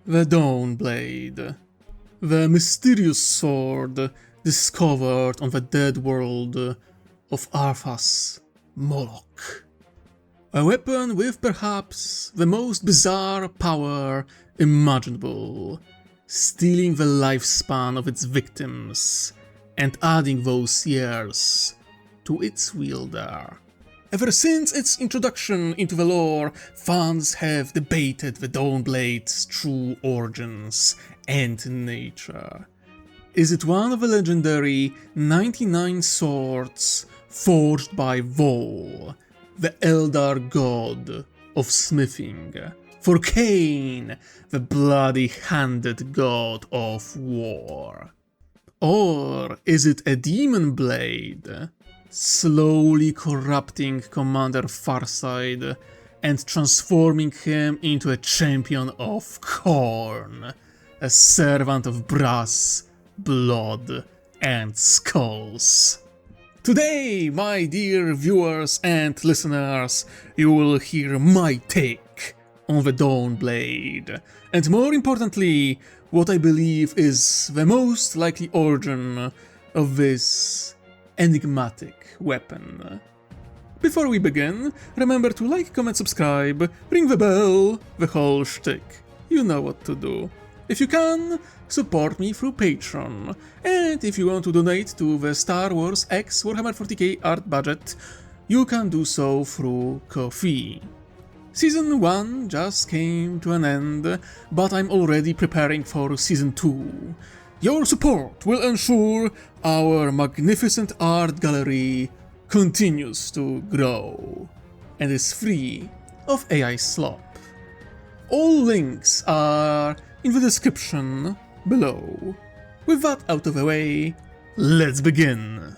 The Dawn Blade. The mysterious sword discovered on the dead world of Arthas Moloch. A weapon with perhaps the most bizarre power imaginable, stealing the lifespan of its victims and adding those years to its wielder. Ever since its introduction into the lore, fans have debated the Dawnblade's true origins and nature. Is it one of the legendary 99 swords forged by Vol, the Eldar god of smithing, for Cain, the bloody-handed god of war? Or is it a demon blade, slowly corrupting Commander Farsight and transforming him into a champion of Khorne, a servant of brass, blood, and skulls? Today, my dear viewers and listeners, you will hear my take on the Dawnblade, and more importantly, what I believe is the most likely origin of this enigmatic weapon. Before we begin, remember to like, comment, subscribe, ring the bell, the whole shtick. You know what to do. If you can, support me through Patreon, and if you want to donate to the Star Wars X Warhammer 40k art budget, you can do so through Ko-fi. Season 1 just came to an end, but I'm already preparing for Season 2. Your support will ensure our magnificent art gallery continues to grow, and is free of AI slop. All links are in the description below. With that out of the way, let's begin!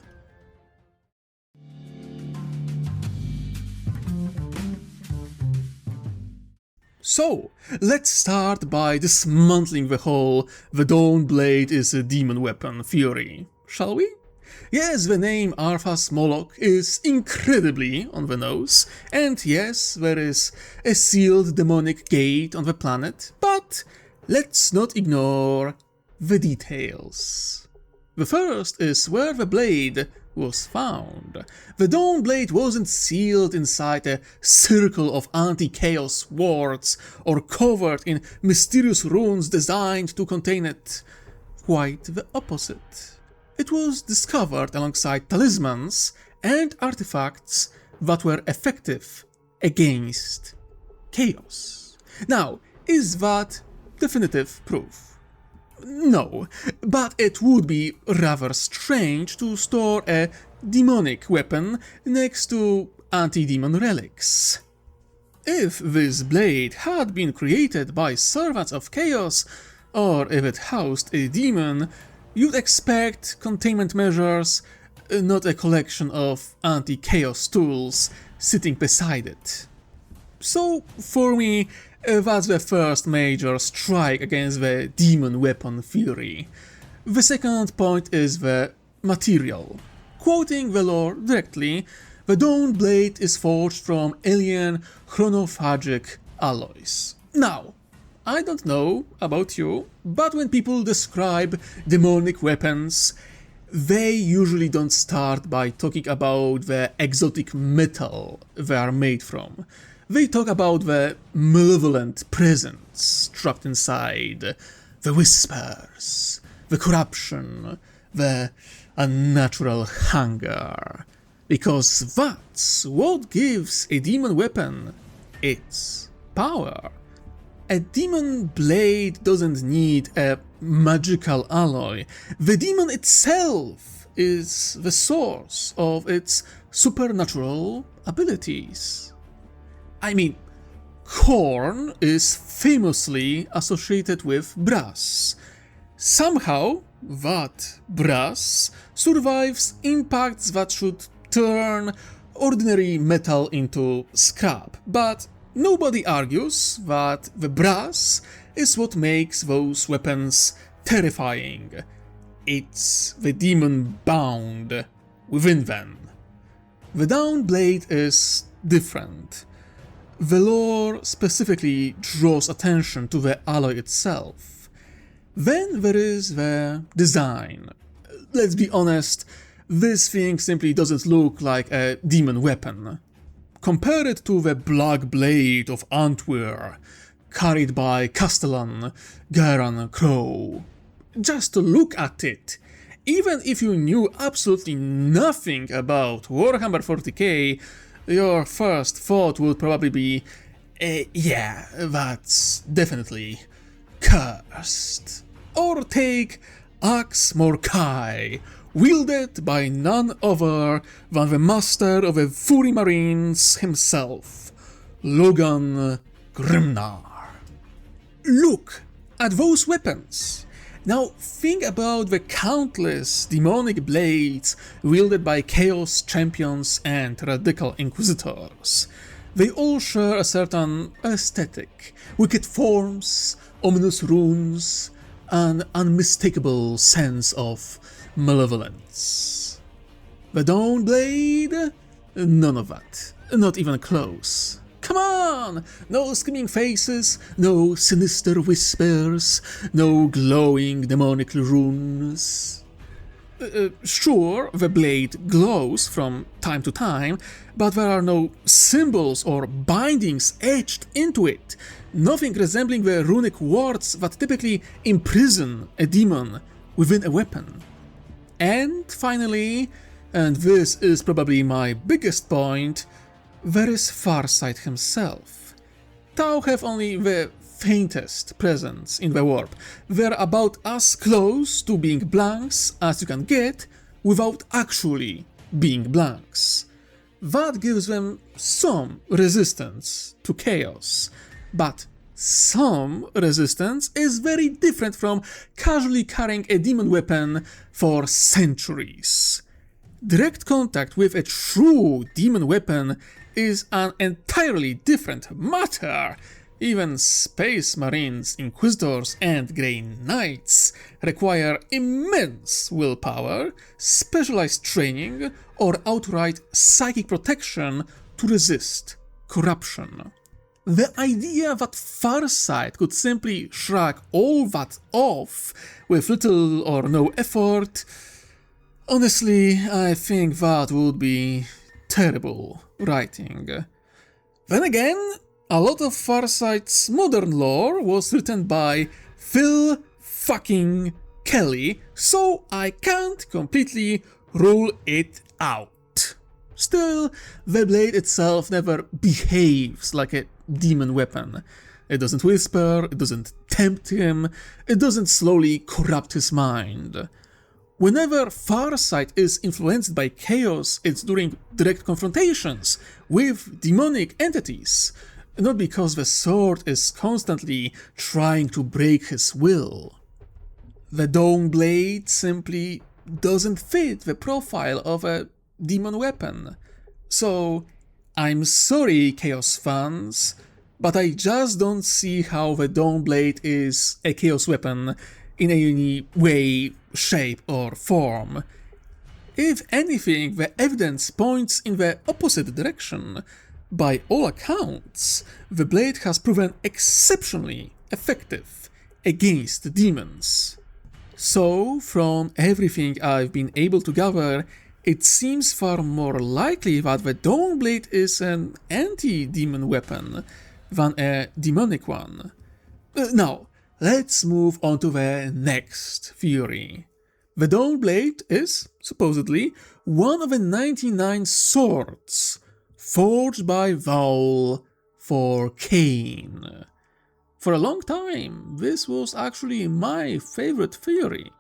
So, let's start by dismantling the whole "the Dawnblade is a demon weapon" theory, shall we? Yes, the name Arthas Moloch is incredibly on the nose, and yes, there is a sealed demonic gate on the planet, but let's not ignore the details. The first is where the blade was found. The Dawnblade wasn't sealed inside a circle of anti-chaos wards or covered in mysterious runes designed to contain it. Quite the opposite. It was discovered alongside talismans and artifacts that were effective against chaos. Now, is that definitive proof? No, but it would be rather strange to store a demonic weapon next to anti-demon relics. If this blade had been created by servants of chaos, or if it housed a demon, you'd expect containment measures, not a collection of anti-chaos tools sitting beside it. So, for me, that's the first major strike against the demon weapon theory. The second point is the material. Quoting the lore directly, the Dawnblade is forged from alien chronophagic alloys. Now, I don't know about you, but when people describe demonic weapons, they usually don't start by talking about the exotic metal they are made from. They talk about the malevolent presence trapped inside, the whispers, the corruption, the unnatural hunger, because that's what gives a demon weapon its power. A demon blade doesn't need a magical alloy. The demon itself is the source of its supernatural abilities. I mean, Khorne is famously associated with brass. Somehow, that brass survives impacts that should turn ordinary metal into scrap, but nobody argues that the brass is what makes those weapons terrifying. It's the demon bound within them. The Dawnblade is different. The lore specifically draws attention to the alloy itself. Then there is the design. Let's be honest, this thing simply doesn't look like a demon weapon. Compare it to the Black Blade of Antwer, carried by Castellan Garan Crow. Just to look at it, even if you knew absolutely nothing about Warhammer 40k, your first thought would probably be, yeah, that's definitely cursed. Or take Axe Morkai, wielded by none other than the master of the Fury Marines himself, Logan Grimnar. Look at those weapons! Now think about the countless demonic blades wielded by Chaos Champions and Radical Inquisitors. They all share a certain aesthetic, wicked forms, ominous runes, an unmistakable sense of malevolence. The Dawn Blade? None of that. Not even close. Come on! No screaming faces, no sinister whispers, no glowing demonic runes. Sure, the blade glows from time to time, but there are no symbols or bindings etched into it, nothing resembling the runic wards that typically imprison a demon within a weapon. And finally, and this is probably my biggest point, there is Farsight himself. Tau have only the faintest presence in the warp. They're about as close to being blanks as you can get without actually being blanks. That gives them some resistance to chaos, but some resistance is very different from casually carrying a demon weapon for centuries. Direct contact with a true demon weapon is an entirely different matter. Even Space Marines, Inquisitors, and Grey Knights require immense willpower, specialized training, or outright psychic protection to resist corruption. The idea that Farsight could simply shrug all that off with little or no effort, honestly, I think that would be terrible writing. Then again, a lot of Farsight's modern lore was written by Phil fucking Kelly, so I can't completely rule it out. Still, the blade itself never behaves like a demon weapon. It doesn't whisper, it doesn't tempt him, it doesn't slowly corrupt his mind. Whenever Farsight is influenced by chaos, it's during direct confrontations with demonic entities, not because the sword is constantly trying to break his will. The Dawn Blade simply doesn't fit the profile of a demon weapon. So, I'm sorry, Chaos fans, but I just don't see how the Dawn Blade is a chaos weapon in any way, shape, or form. If anything, the evidence points in the opposite direction. By all accounts, the blade has proven exceptionally effective against demons. So, from everything I've been able to gather, it seems far more likely that the Dawn Blade is an anti-demon weapon than a demonic one. Now, let's move on to the next theory. The Dawn Blade is, supposedly, one of the 99 swords forged by Vaul for Khaine. For a long time, this was actually my favorite theory.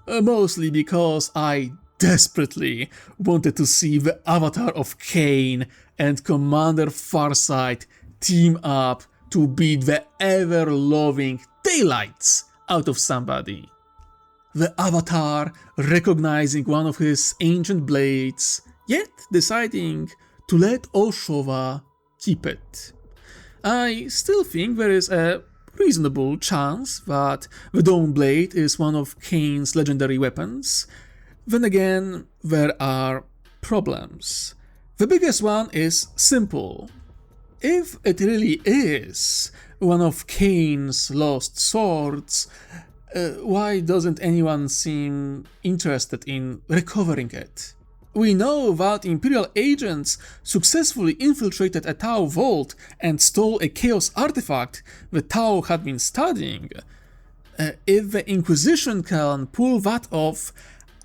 Mostly because I desperately wanted to see the avatar of Khaine and Commander Farsight team up to beat the ever-loving daylights out of somebody. The avatar recognizing one of his ancient blades, yet deciding to let Olshova keep it. I still think there is a reasonable chance that the Dawn Blade is one of Khaine's legendary weapons. Then again, there are problems. The biggest one is simple. if it really is one of Kane's lost swords, why doesn't anyone seem interested in recovering it? We know that Imperial agents successfully infiltrated a Tau vault and stole a Chaos artifact the Tau had been studying. If the Inquisition can pull that off,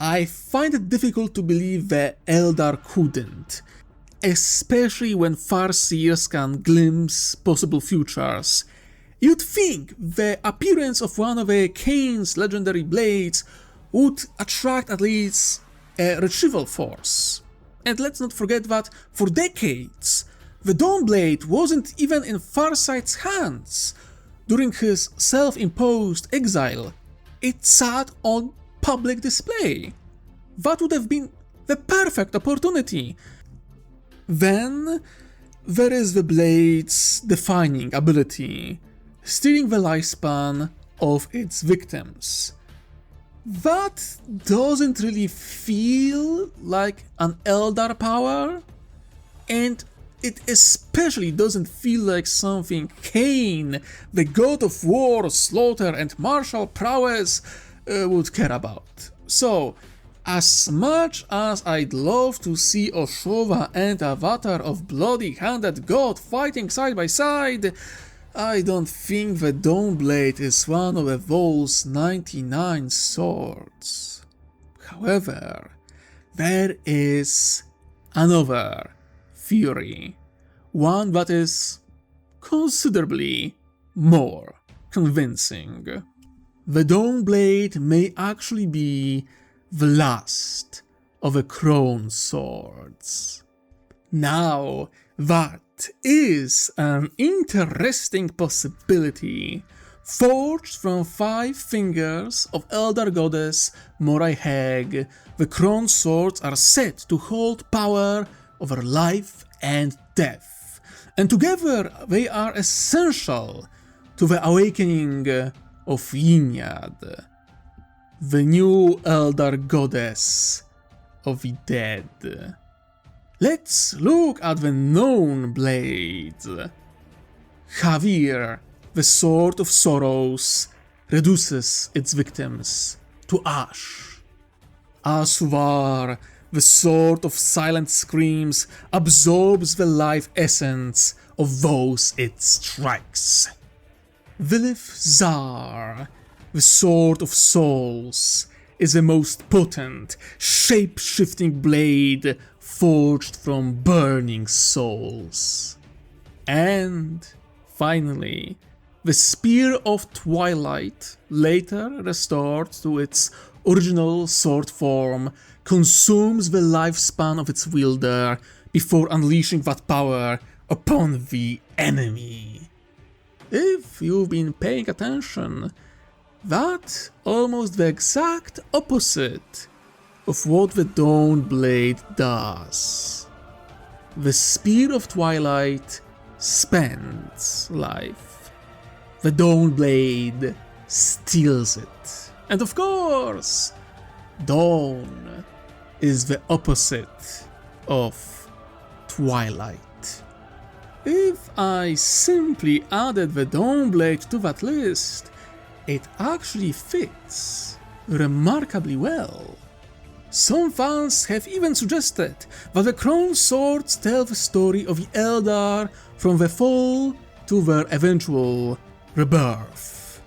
I find it difficult to believe the Eldar couldn't, especially when Farseers can glimpse possible futures. You'd think the appearance of one of Kane's legendary blades would attract at least a retrieval force. And let's not forget that for decades, the Dawn Blade wasn't even in Farsight's hands. During his self-imposed exile, it sat on public display. That would have been the perfect opportunity. Then there is the blade's defining ability, stealing the lifespan of its victims. That doesn't really feel like an Eldar power, and it especially doesn't feel like something Kane, the god of war, slaughter and martial prowess, would care about. So, as much as I'd love to see Oshova and Avatar of Bloody-Handed God fighting side by side, I don't think the Dawn Blade is one of those 99 swords. However, there is another theory, one that is considerably more convincing. The Dawn Blade may actually be the last of the Croneswords. Now, that is an interesting possibility. Forged from 5 fingers of Eldar Goddess Morai Heg, the Croneswords are said to hold power over life and death, and together they are essential to the awakening of Ynyad, the new Eldar Goddess of the dead. Let's look at the known blades. Javier, the Sword of Sorrows, reduces its victims to ash. Asuvar, the Sword of Silent Screams, absorbs the life essence of those it strikes. Vilif Zar, the Sword of Souls, is the most potent, shape-shifting blade forged from burning souls. And finally, the Spear of Twilight, later restored to its original sword form, consumes the lifespan of its wielder before unleashing that power upon the enemy. If you've been paying attention, that's almost the exact opposite of what the Dawn Blade does. The Spear of Twilight spends life. The Dawn Blade steals it. And of course, Dawn is the opposite of Twilight. If I simply added the Dawn Blade to that list, it actually fits remarkably well. Some fans have even suggested that the Croneswords tell the story of the Eldar from the fall to their eventual rebirth.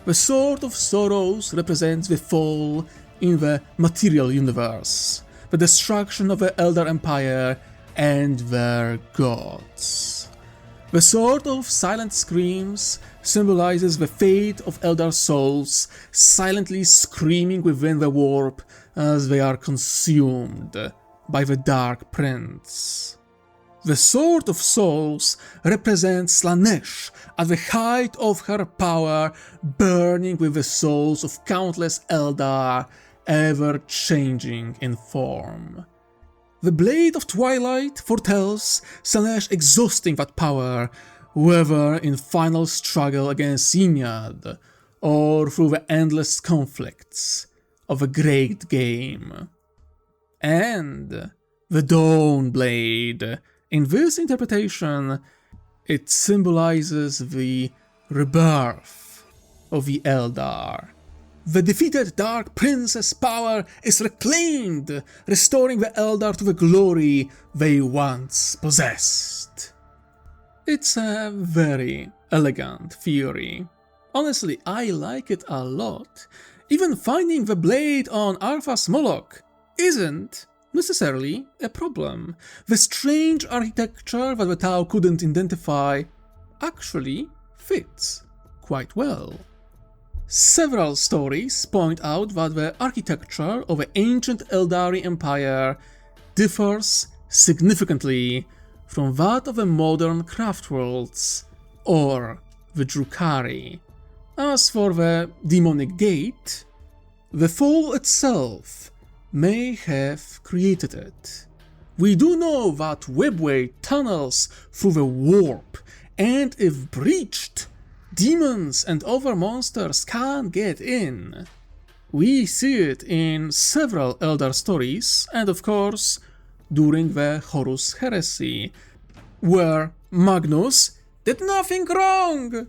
The Sword of Sorrows represents the fall in the material universe, the destruction of the Eldar Empire and their gods. The Sword of Silent Screams symbolizes the fate of Eldar souls silently screaming within the warp as they are consumed by the Dark Prince. The Sword of Souls represents Slanesh at the height of her power, burning with the souls of countless Eldar, ever changing in form. The Blade of Twilight foretells Slanesh exhausting that power, whether in final struggle against Ynyad, or through the endless conflicts of a great game. And the Dawn Blade, in this interpretation, It symbolizes the rebirth of the Eldar. The defeated Dark Prince's power is reclaimed, restoring the Eldar to the glory they once possessed. It's a very elegant theory. Honestly, I like it a lot. Even finding the blade on Arthas Moloch isn't necessarily a problem. The strange architecture that the Tau couldn't identify actually fits quite well. Several stories point out that the architecture of the ancient Eldari Empire differs significantly from that of the modern craftworlds or the Drukhari. As for the demonic gate, the fall itself may have created it. We do know that webway tunnels through the warp, and if breached, demons and other monsters can't get in. We see it in several Eldar stories, and of course, during the Horus Heresy, where Magnus did nothing wrong.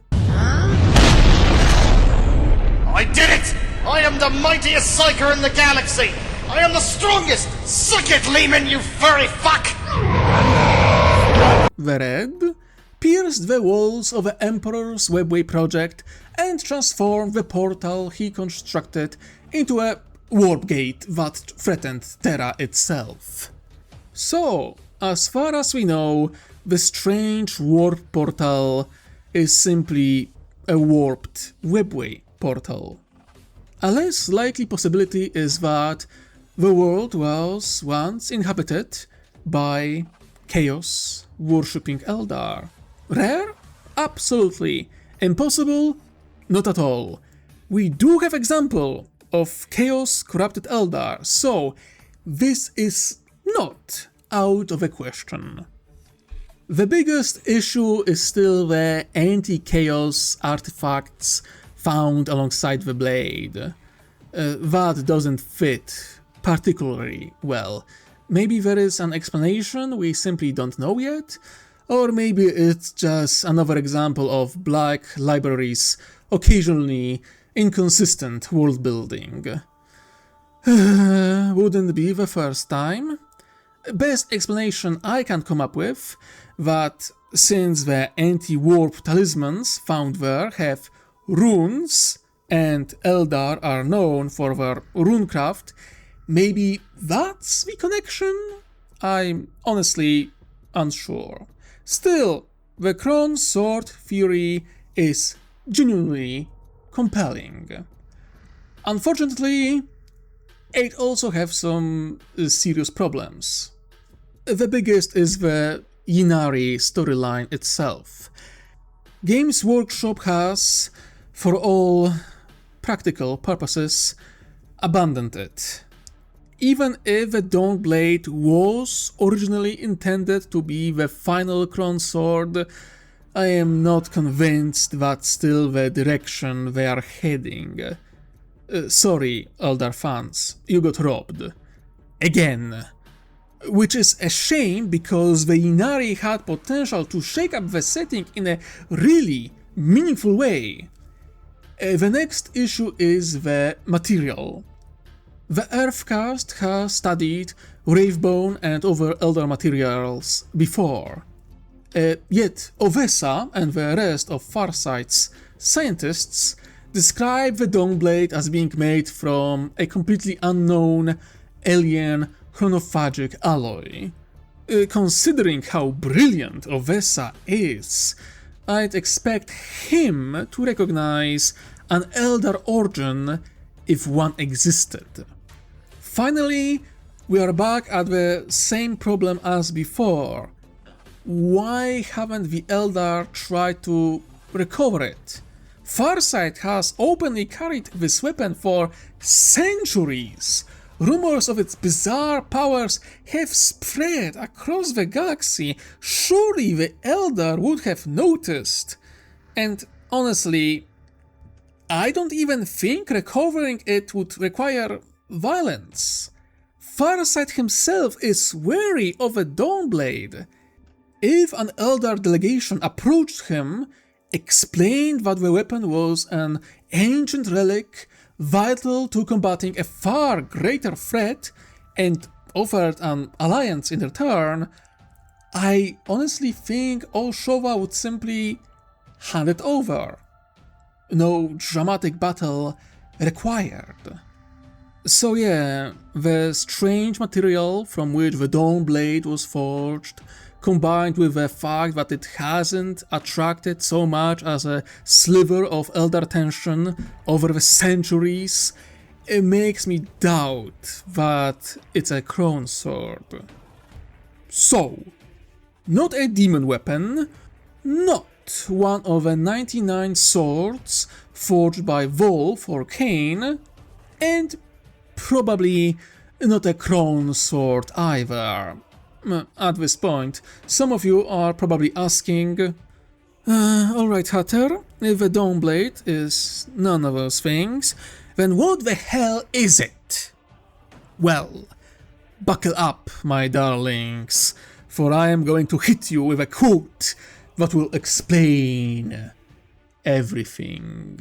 I did it! I am the mightiest psyker in the galaxy! I am the strongest! Suck it, Lehman, you furry fuck! The Red pierced the walls of the Emperor's Webway project and transformed the portal he constructed into a warp gate that threatened Terra itself. So, as far as we know, the strange warp portal is simply a warped webway portal. A less likely possibility is that the world was once inhabited by chaos worshipping Eldar. Rare? Absolutely. Impossible? Not at all. We do have example of chaos corrupted Eldar, so this is not out of the question. The biggest issue is still the anti-chaos artifacts found alongside the blade. That doesn't fit particularly well. Maybe there is an explanation we simply don't know yet, or maybe it's just another example of Black Library's occasionally inconsistent world building. Wouldn't be the first time. Best explanation I can come up with, that since the anti-warp talismans found there have runes, and Eldar are known for their runecraft, maybe that's the connection? I'm honestly unsure. Still, the Cronesword theory is genuinely compelling. Unfortunately, it also has some serious problems. The biggest is the Ynnari storyline itself. Games Workshop has, for all practical purposes, abandoned it. Even if the Dawnblade was originally intended to be the final Cronesword, I am not convinced that's still the direction they are heading. Sorry, Eldar fans, you got robbed. Again. Which is a shame, because the Ynnari had potential to shake up the setting in a really meaningful way. The next issue is the material. The Earthcast has studied Wravebone and other Eldar materials before. Yet Ovessa and the rest of Farsight's scientists describe the Dawnblade as being made from a completely unknown alien chronophagic alloy. Considering how brilliant Ovessa is, I'd expect him to recognize an Eldar origin if one existed. Finally, we are back at the same problem as before. Why haven't the Eldar tried to recover it? Farsight has openly carried this weapon for centuries. Rumors of its bizarre powers have spread across the galaxy. Surely the Eldar would have noticed. And honestly, I don't even think recovering it would require violence. Farsight himself is wary of a Dawnblade. if an Eldar delegation approached him, explained that the weapon was an ancient relic vital to combating a far greater threat, and offered an alliance in return, I honestly think Olshova would simply hand it over. No dramatic battle required. So yeah, the strange material from which the Dawn Blade was forged, combined with the fact that it hasn't attracted so much as a sliver of Eldar attention over the centuries, it makes me doubt that it's a Cronesword. So, not a demon weapon, not one of the 99 swords forged by Wolf or Cain, and probably not a Cronesword either. At this point, some of you are probably asking, alright Hatter, if the Dawn Blade is none of those things, then what the hell is it? Well, buckle up, my darlings, for I am going to hit you with a quote that will explain everything.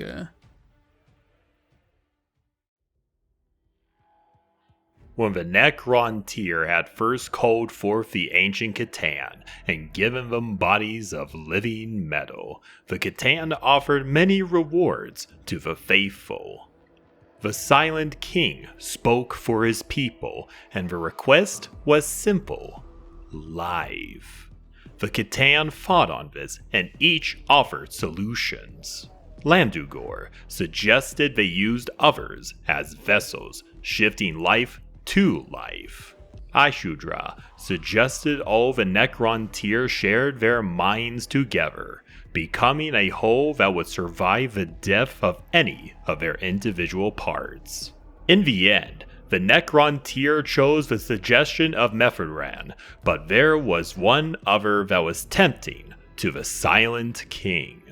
When the Necrontyr had first called forth the ancient Catan and given them bodies of living metal, the Catan offered many rewards to the faithful. The Silent King spoke for his people, and the request was simple: life. The Catan fought on this, and each offered solutions. Landugor suggested they used others as vessels, shifting life to life. Ishudra suggested all the Necrontyr shared their minds together, becoming a whole that would survive the death of any of their individual parts. In the end, the Necrontyr chose the suggestion of Mephidran, but there was one other that was tempting to the Silent King.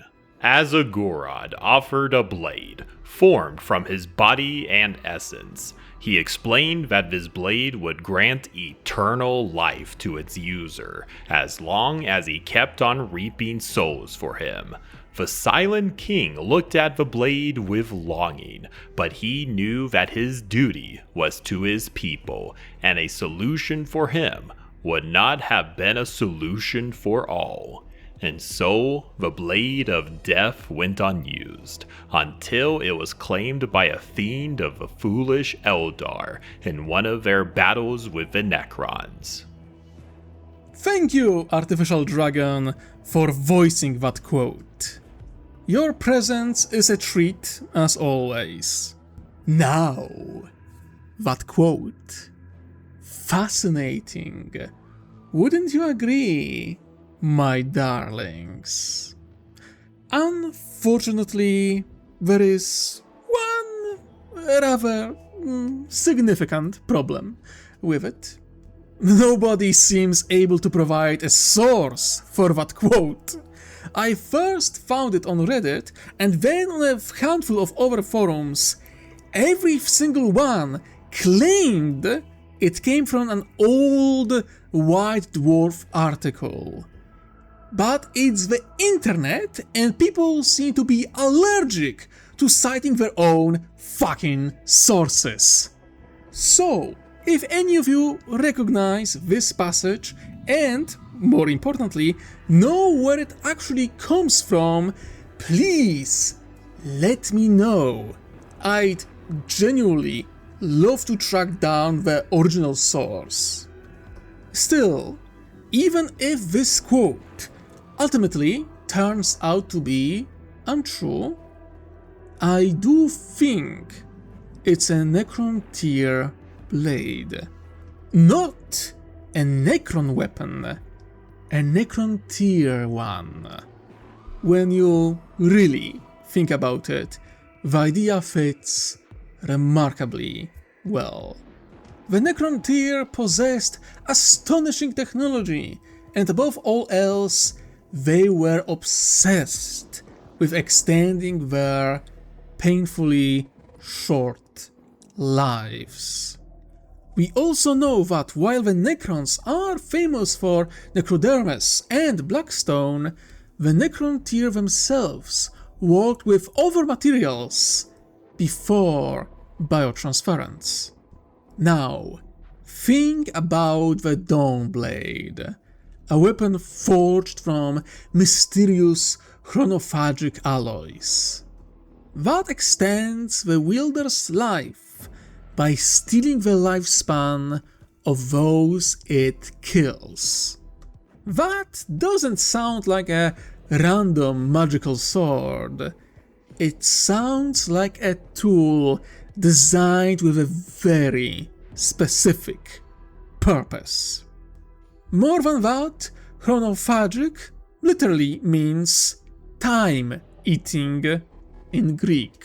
Azagorod offered a blade, formed from his body and essence. He explained that this blade would grant eternal life to its user, as long as he kept on reaping souls for him. The Silent King looked at the blade with longing, but he knew that his duty was to his people, and a solution for him would not have been a solution for all. And so, the Blade of Death went unused, until it was claimed by a fiend of the foolish Eldar in one of their battles with the Necrons. Thank you, Artificial Dragon, for voicing that quote. Your presence is a treat, as always. Now, that quote. Fascinating. Wouldn't you agree, my darlings? Unfortunately, there is one rather significant problem with it. Nobody seems able to provide a source for that quote. I first found it on Reddit and then on a handful of other forums. Every single one claimed it came from an old White Dwarf article. But it's the internet, and people seem to be allergic to citing their own fucking sources. So, if any of you recognize this passage and, more importantly, know where it actually comes from, please let me know. I'd genuinely love to track down the original source. Still, even if this quote ultimately turns out to be untrue, I do think it's a Necrontyr Blade. Not a Necron weapon, a Necrontyr one. When you really think about it, the idea fits remarkably well. The Necrontyr possessed astonishing technology, and above all else, they were obsessed with extending their painfully short lives. We also know that while the Necrons are famous for necrodermis and blackstone, the Necrontyr themselves worked with other materials before biotransference. Now, think about the Dawnblade, a weapon forged from mysterious chronophagic alloys. That extends the wielder's life by stealing the lifespan of those it kills. That doesn't sound like a random magical sword. It sounds like a tool designed with a very specific purpose. More than that, chronophagic literally means time-eating in Greek.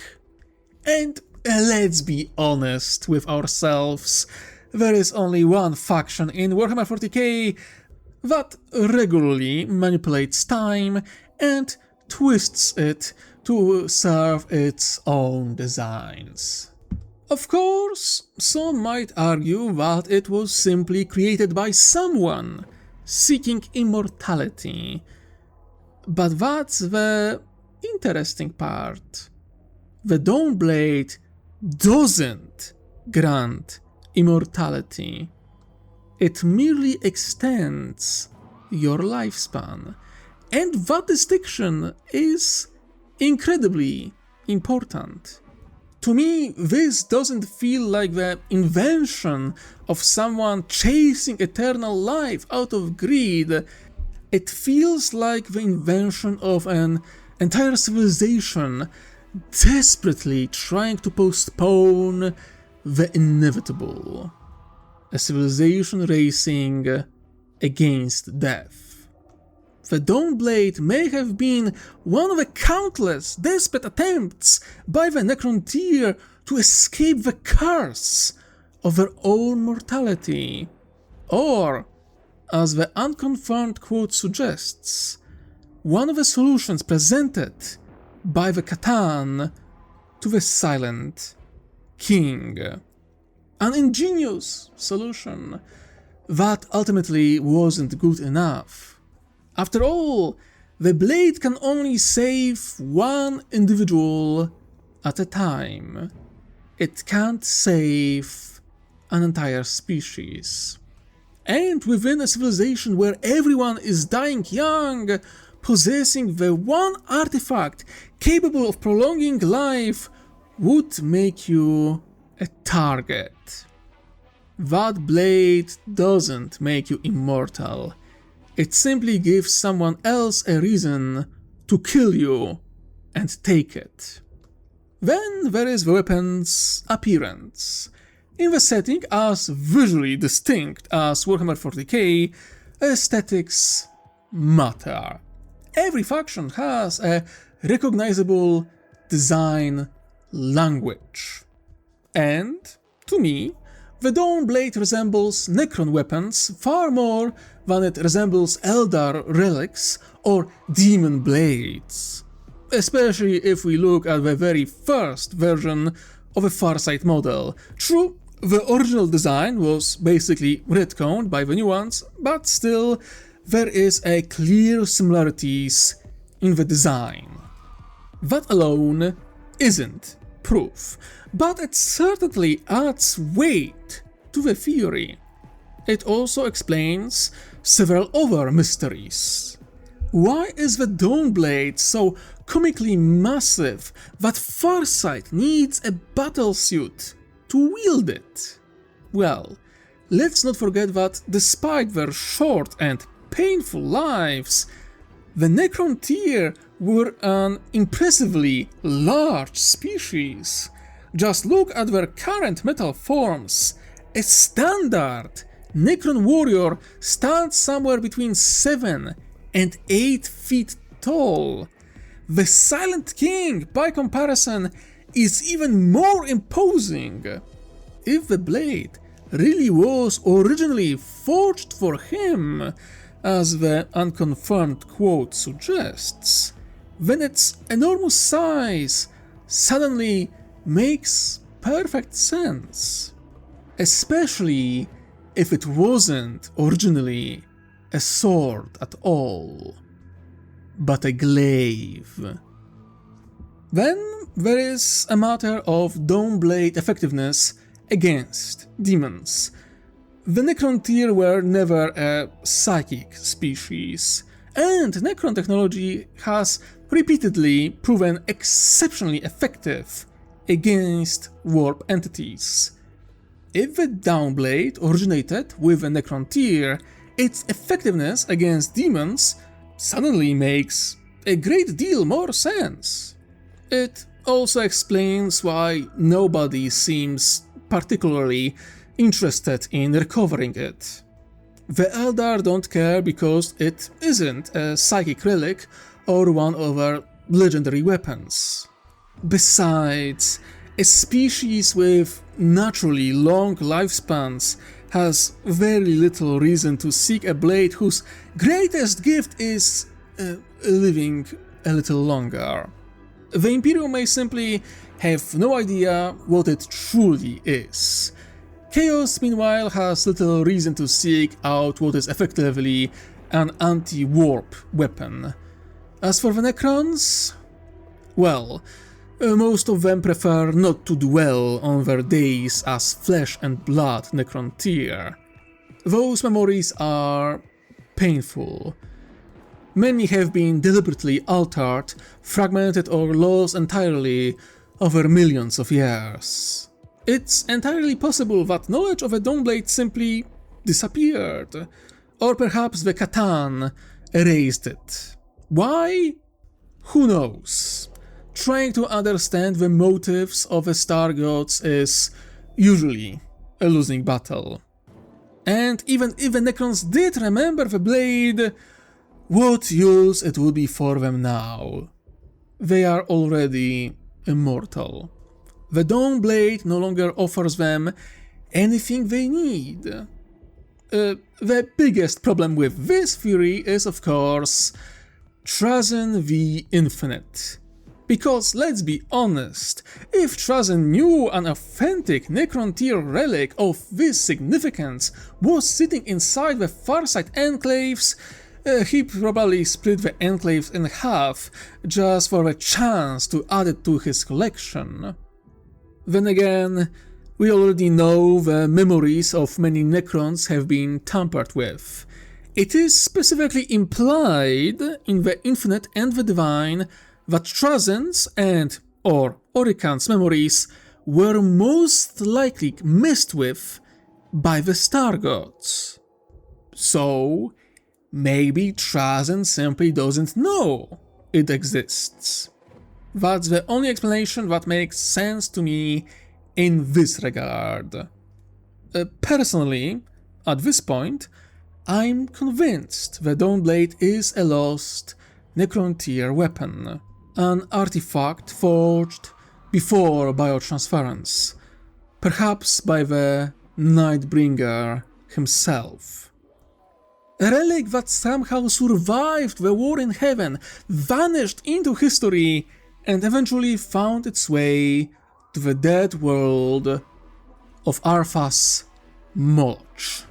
And let's be honest with ourselves, there is only one faction in Warhammer 40k that regularly manipulates time and twists it to serve its own designs. Of course, some might argue that it was simply created by someone seeking immortality, but that's the interesting part. The Dawnblade doesn't grant immortality. It merely extends your lifespan, and that distinction is incredibly important. To me, this doesn't feel like the invention of someone chasing eternal life out of greed. It feels like the invention of an entire civilization desperately trying to postpone the inevitable. A civilization racing against death. The Dawnblade may have been one of the countless desperate attempts by the Necrontyr to escape the curse of their own mortality, or, as the unconfirmed quote suggests, one of the solutions presented by the Catan to the Silent King. An ingenious solution that ultimately wasn't good enough. After all, the blade can only save one individual at a time. It can't save an entire species. And within a civilization where everyone is dying young, possessing the one artifact capable of prolonging life would make you a target. That blade doesn't make you immortal. It simply gives someone else a reason to kill you and take it. Then there is the weapon's appearance. In the setting as visually distinct as Warhammer 40k, aesthetics matter. Every faction has a recognizable design language. And, to me, the Dawnblade resembles Necron weapons far more than it resembles Eldar relics or demon blades. Especially if we look at the very first version of a Farsight model. True, the original design was basically retconned by the new ones, but still, there is a clear similarities in the design. That alone isn't proof, but it certainly adds weight to the theory. It also explains several other mysteries. Why is the Dawnblade so comically massive that Farsight needs a battlesuit to wield it? Well, let's not forget that despite their short and painful lives, the Necrontyr were an impressively large species. Just look at their current metal forms. A standard Necron warrior stands somewhere between 7 and 8 feet tall. The Silent King, by comparison, is even more imposing. If the blade really was originally forged for him, as the unconfirmed quote suggests, then its enormous size suddenly makes perfect sense. especially if it wasn't originally a sword at all, but a glaive. Then there is a matter of Dawnblade effectiveness against demons. The Necrontyr were never a psychic species, and Necron technology has repeatedly proven exceptionally effective against warp entities. If the Dawnblade originated with a Necrontyr, its effectiveness against demons suddenly makes a great deal more sense. It also explains why nobody seems particularly interested in recovering it. The Eldar don't care because it isn't a psychic relic or one of their legendary weapons. Besides, a species with naturally long lifespans has very little reason to seek a blade whose greatest gift is living a little longer. The Imperium may simply have no idea what it truly is. Chaos, meanwhile, has little reason to seek out what is effectively an anti-warp weapon. As for the Necrons, well, most of them prefer not to dwell on their days as flesh and blood Necrontyr. Those memories are painful. Many have been deliberately altered, fragmented or lost entirely over millions of years. It's entirely possible that knowledge of a Dawnblade simply disappeared, or perhaps the Catan erased it. Why? Who knows? Trying to understand the motives of the Star Gods is usually a losing battle. And even if the Necrons did remember the blade, what use it would be for them now? They are already immortal. The Dawnblade no longer offers them anything they need. The biggest problem with this theory is, of course, Trazen the Infinite. Because let's be honest, if Trazen knew an authentic Necrontyr relic of this significance was sitting inside the Farsight Enclaves, he probably split the Enclaves in half just for a chance to add it to his collection. Then again, we already know the memories of many Necrons have been tampered with. It is specifically implied in the Infinite and the Divine that Trazen's and or Orikan's memories were most likely messed with by the Star Gods. So, maybe Trazen simply doesn't know it exists. That's the only explanation that makes sense to me in this regard. Personally, at this point, I'm convinced the Dawnblade is a lost Necrontyr weapon, an artifact forged before biotransference, perhaps by the Nightbringer himself. A relic that somehow survived the war in heaven, vanished into history, and eventually found its way to the dead world of Arthas Moloch.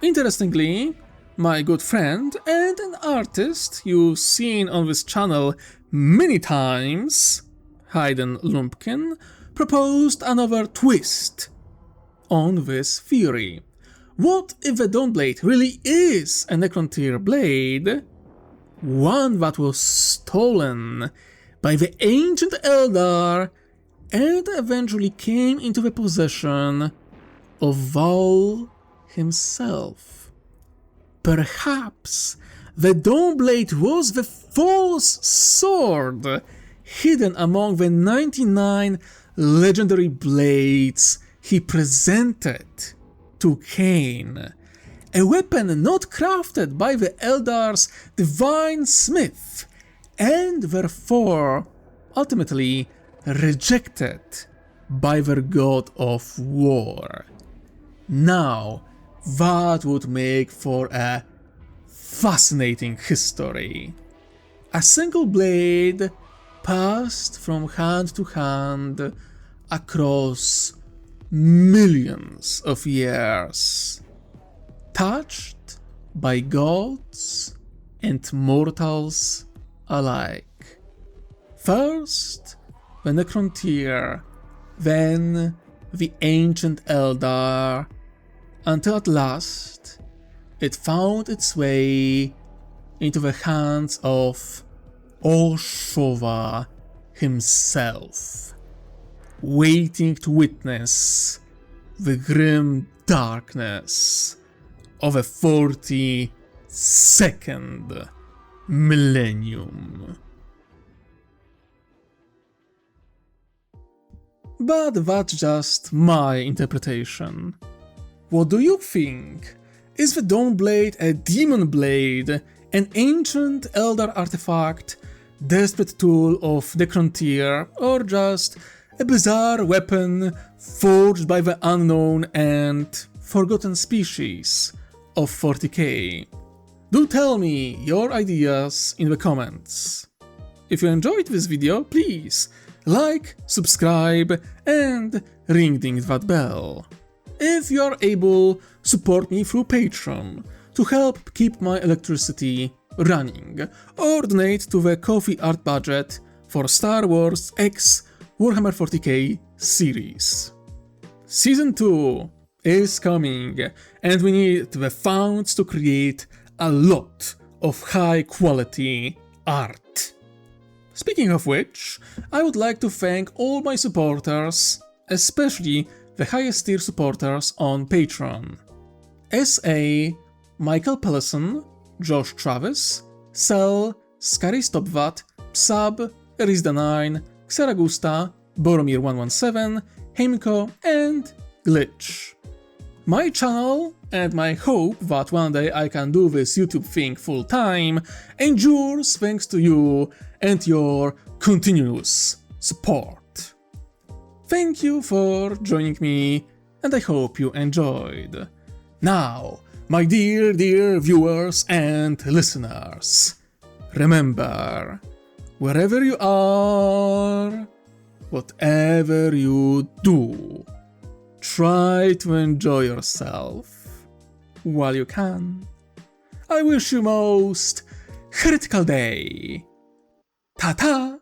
Interestingly, my good friend and an artist you've seen on this channel many times, Hayden Lumpkin, proposed another twist on this theory. What if the Dawnblade really is a Necrontyr blade? One that was stolen by the ancient Eldar and eventually came into the possession of Val himself. Perhaps the Dawnblade was the false sword hidden among the 99 legendary blades he presented to Cain. A weapon not crafted by the Eldar's divine smith, and therefore ultimately rejected by their god of war. Now, that would make for a fascinating history. A single blade passed from hand to hand across millions of years, touched by gods and mortals alike. First, the Necrontyr, then the ancient Eldar, until at last it found its way into the hands of Orchestral himself, waiting to witness the grim darkness of a 42nd millennium. But that's just my interpretation. What do you think? Is the Dawnblade a demon blade, an ancient Eldar artifact, desperate tool of Necrontyr, or just a bizarre weapon forged by the unknown and forgotten species of 40k? Do tell me your ideas in the comments. If you enjoyed this video, please like, subscribe, and ring that bell. If you are able, support me through Patreon to help keep my electricity running, or donate to the Ko-fi art budget for Star Wars X Warhammer 40k series. Season 2 is coming, and we need the funds to create a lot of high quality art. Speaking of which, I would like to thank all my supporters, especially the highest tier supporters on Patreon. S.A., Michael Pellison, Josh Travis, Cell, Scary Stopvat, Psab, Erisda9, Xeragusta, Boromir117, Heimko, and Glitch. My channel, and my hope that one day I can do this YouTube thing full time, endures thanks to you and your continuous support. Thank you for joining me, and I hope you enjoyed. Now, my dear viewers and listeners, remember, wherever you are, whatever you do, try to enjoy yourself while you can. I wish you most heretical day. Ta-ta!